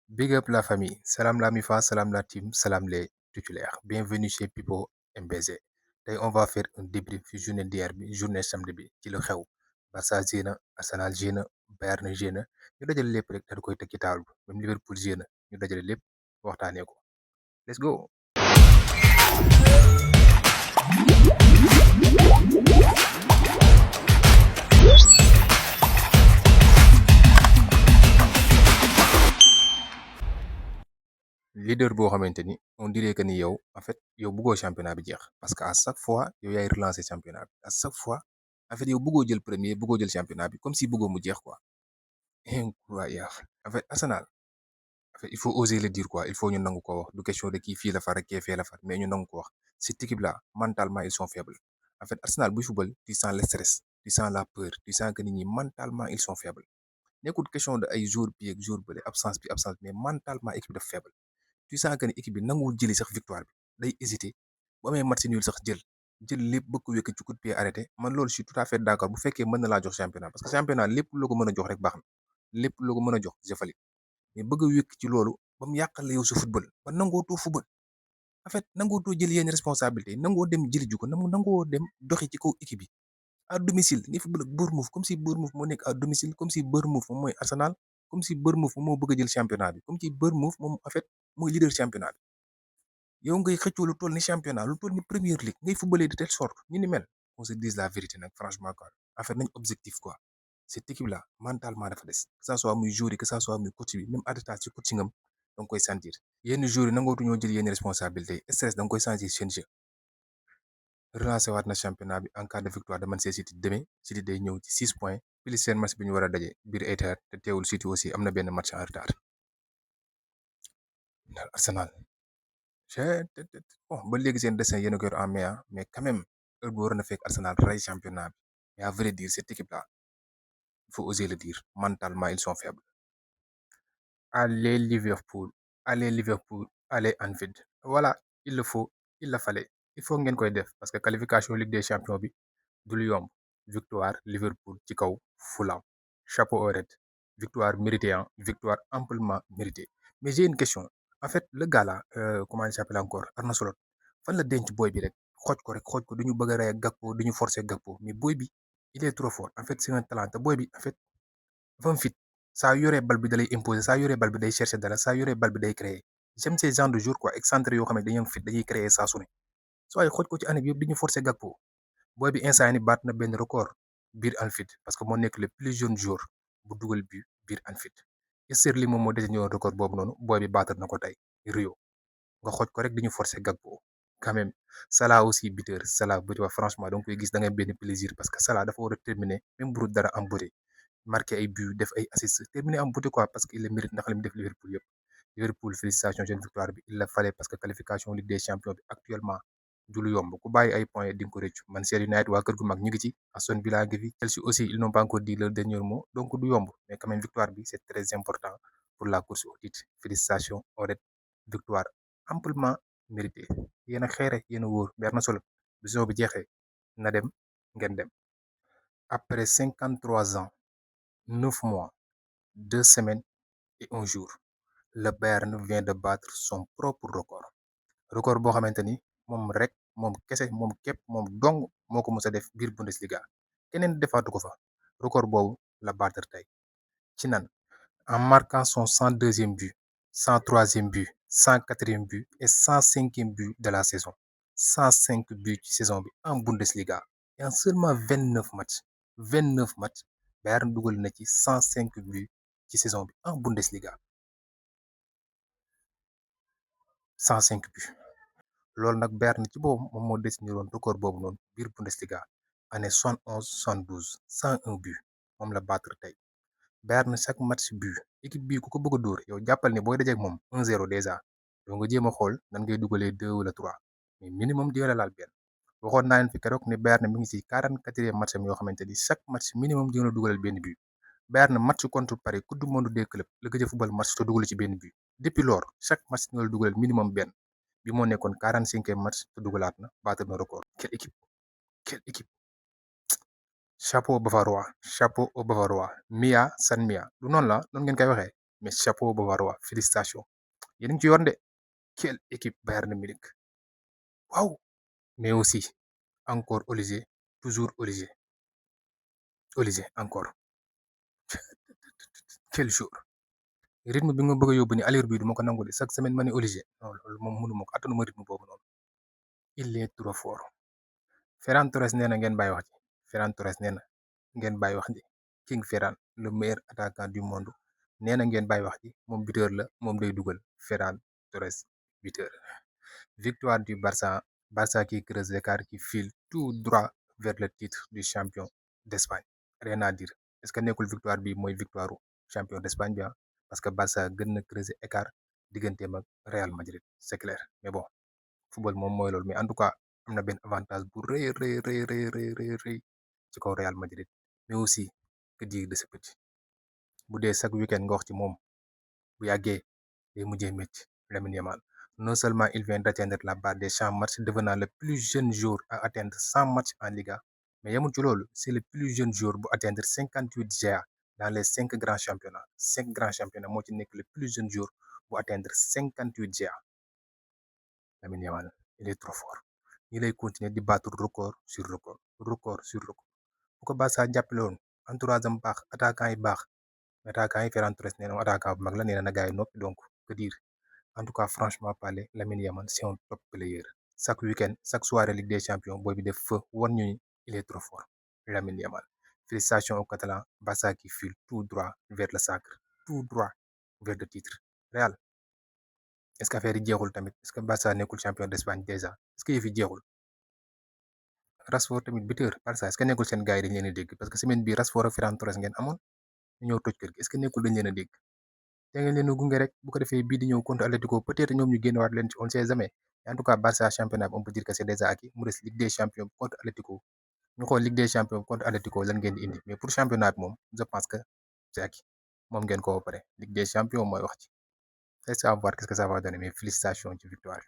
Big up la famille, salam la MIFA, salam la team, salam les titulaires. Bienvenue chez Pipo MBZ. Tey on va faire un débrief ci journée d'hier bi journée samedi bi ci lu xew Barça joué na Arsenal joué na Bayern joué na ñu dajale lépp rek daal di koy teg ci table bi même Liverpool joué na ñu dajale lépp waxtaanee ko let's go. Leader boo xamante ni on dirait que ni yow en fait yow bëggoo championnat bi jeex parce que à chaque fois yow yaay relancer championnat bi à chaque fois en fait yow bëggoo jël premier bëggoo jël championnat bi comme si bëggoo mu jeex quoi. Incroyable en fait Arsenal en fait il faut oser le dire quoi il faut ñu nangu ko wax du question de kii fii la far ak kee fee la far mais ñu nangu ko wax cette équipe là mentalement ils sont faibles en fait Arsenal buy football tu sens le stress tu sens la peur tu sens que nit ñi mentalement ils sont faibles nekkul question de ay jour bi ak jour bële absence bi absence mais mentalement équipe de faible tu sens que ni équipe bi nanguwul jëli sax victoire bi day hésiter bu amee match nul sax jël lépp bëgg ko wékk ci coup de pied arrêté man loolu je suis tout à fait d'accord bu fekkee mën na laa jox championnat parce que championnat lépp loo ko mën a jox rek baax na lépp loo ko mën a jox jëfali mais bëgg a wékk ci loolu ba mu yàqal la yow sa football ba nangootoo football en fait nangootoo jël yenn responsabilité yi nangoo dem jëli ju ko nangoo dem doxi ci kaw équipe bi à domicile ngay football ak Bournemouth comme si Bournemouth moo nekk à domicile comme si Bournemouth moom mooy Arsenal comme si Bournemouth moom moo bëgg a jël championnat bi comme si Bournemouth moom en fait mooy leader championnat bi yow ngay xëccoo lu toll ni championnat lu toll ni première ligue ngay footballé de telle sorte ñu ni mel on se dise la vérité nag franchement quoi en fait nañ objectif quoi cette équipe là mentalement dafa des que ça soit muy joueur yi que ça soit muy coach bi même Arteta ci coaching am da nga koy sentir yenn joueurs yi nangootuñoo jël yenn responsabilité stress da nga koy sentir seen jeu relancé waat na championnat bi en cas de victoire de Manchester City demain City day ñëw ci 6 points plus seen match bi ñu war a daje biir Etihad te teewul City aussi am na benn match en retard daal Arsenal bon ba léegi seen destin yéen a ko yor en main mais quand même heure bu waroon a fekk Arsenal ray championnat bi mais à vrai dire cette équipe là il faut oser le dire mentalement ils sont faibles. Allez Liverpool allez Liverpool allez Anfield voilà il le faut il le fallait il faut ngeen koy def parce que qualification Ligue des champions bi du lu yomb victoire Liverpool ci kaw Fulham chapeau au red victoire méritée victoire amplement méritée mais j'ai une question en fait le gars là comment il s'appelle encore Arne Slot fan la denc booy bi rek xooj ko duñu bëgg a rey ak Gakpo duñu forcer Gakpo mais booy bi il est trop fort en fait c'est un talent te booy bi en fait dafa am fit saa yoree bal bi da lay imposer saa yoree bal bi day chercher dara saa yoree bal bi day créer j'aime ces genre de jour quoi excentré yoo xam ne dañuy am fit dañuy créer saa su ne soo ay xooj ko ci année bi yëpp di ñu forcer Gakpo booy bi instant ni baat na benn record biir Anfield parce que moo nekk le plus jeune joueur bu dugal bi biir Anfield Sterling moom moo détenu record boobu noonu booy bi baatal na ko tey Rio nga xooj ko rek di ñu forcer Gakpo quand même Salah aussi buteur Salah bu wax franchement donc koy gis da ngay benn plaisir parce que Salah dafa war a terminer même bu dul dara am beauté marqué ay but def ay assist terminer am beauté quoi parce que il le mérite ndax li mu def Liverpool yëpp Liverpool félicitations jeune victoire bi il la fallait parce que qualification Ligue des champions bi actuellement du lu yomb ku bàyyi ay points di nga ko rëccu Manchester United waa kër gu mag ñu ngi ci Aston Villa ngi fi Chelsea aussi ils n'ont pas encore dit leur dernier mot donc du yomb mais quand même victoire bi c'est très important pour la course au titre félicitations au red victoire amplement mérité yéen a xeere yéen a wóor ber na solo bu saison bi jeexee na dem ngeen dem après 53 ans 9 mois 2 semaines et 1 jour le Bayern vient de battre son propre record boo xamante ni moom rek moom kese moom képp moom dong moo ko mës a def biir Bundesliga keneen defaatu ko fa record boobu la battre tey ci nan en marquant son 102e but 103e but 104e but et 105e but de la saison 105 buts ci saison bi en Bundesliga et en seulement 29 matchs Bayern dugal na ci 105 buts ci saison bi en Bundesliga 105 buts loolu nag Bayern ci boobu moom moo détenir woon record boobu noonu biir Bundesliga année 71 72 101 buts moom la battre tey Bayern chaque match but équipe bii ku ko bëgg a dóor yow jàppal ni booy dajeek moom 1-0 déjà yow nga jéem a xool nan ngay dugalee 2 wala 3 mais minimum di la laal benn waxoon naa leen fi keroog ni Bayern mi ngi ci 44e match am yoo xamante ni chaque match minimum di la dugalal benn but Bayern match contre Paris coupe du monde des clubs la gëj a football match te dugal ci benn but depuis lors chaque match dina la dugalal minimum benn bi moo nekkoon 45e match te dugalaat na battre na record quelle équipe chapeau Bavarois chapeau au Bavarois Mia San Mia du noonu la noonu ngeen koy waxee mais chapeau Bavarois félicitations yéen a ngi ci yoon de quelle équipe Bayern Munich waaw mais aussi encore Olise toujours Olise encore quel jour rythme bi nga bëgg a yóbbu ni allure bi du ma ko nangu de chaque semaine ma ne Olise non loolu moom mënu ma ko attanu ma rythme boobu noonu il est trop fort Ferran Torres nee na ngeen bàyyi wax ji Ferran Torres nee na ngeen bàyyi wax ji King Ferran le meilleur attaquant du monde nee na ngeen bàyyi wax ji moom buteur la moom day dugal Ferran Torres buteur victoire du Barça qui creuse l'écart qui file tout droit vers le titre du champion d'Espagne rien à dire est-ce que nekkul victoire bi mooy victoire champion d'Espagne bi parce que Barça gën na creuser écart digganteem ak Real Madrid c'est clair mais bon football moom mooy loolu mais en tout cas am na benn avantage bu rëy ci kaw Real Madrid mais aussi que dire de ce petit bu dee chaque week-end nga wax ci moom bu yàggee day mujjee métti Lamine Yamal non seulement il vient d'atteindre la barre des 100 matchs devenant le plus jeune joueur à atteindre 100 matchs en Liga mais yemul ci loolu c'est le plus jeune joueur bu atteindre 58 GA dans les 5 grands championnats moo ci nekk le plus jeune joueur bu atteindre 58 GA Lamine Yamal il est trop fort ñi lay continuer di battre record sur record bu ko Barça jàppale woon entourage am baax attaquant yi baax attaquant yi Ferran Torres nee na attaquant bu mag la nee na gars yi noppi donc que dire en tout cas franchement parler Lamine Yamal c'est un top player chaque week-end chaque soirée Ligue des champions booy bi def feu wan ñu ni il est trop fort Lamine Yamal félicitations aux Catalans Barça qui file tout droit vers le sacre tout droit vers le titre Real est-ce que affaire yi jeexul tamit est-ce que Barça nekkul champion d'Espagne déjà est-ce que yëf yi jeexul Rashford tamit buteur Barça est-ce que nekkul seen gars yi dañ leen a dégg parce que semaine bii Rashford ak Ferran Torres ngeen amoon ñu ñëw toj kër gi est-ce que nekkul dañ leen a dégg te ngeen leen a gunge rek bu ko defee bii di ñëw contre Atlético peut-être ñoom ñu génnewaat leen ci on sait jamais en tout cas Barça championnat bi on peut dire que c'est déjà acquis mu des Ligue des champions contre Atlético ñu xool Ligue des champions contre Atlético lan ngeen di indi mais pour championnat bi moom je pense que c'est acquis moom ngeen ko ba pare Ligue des champions mooy wax ci reste à voir qu'est-ce que ça va donner mais félicitations ci victoire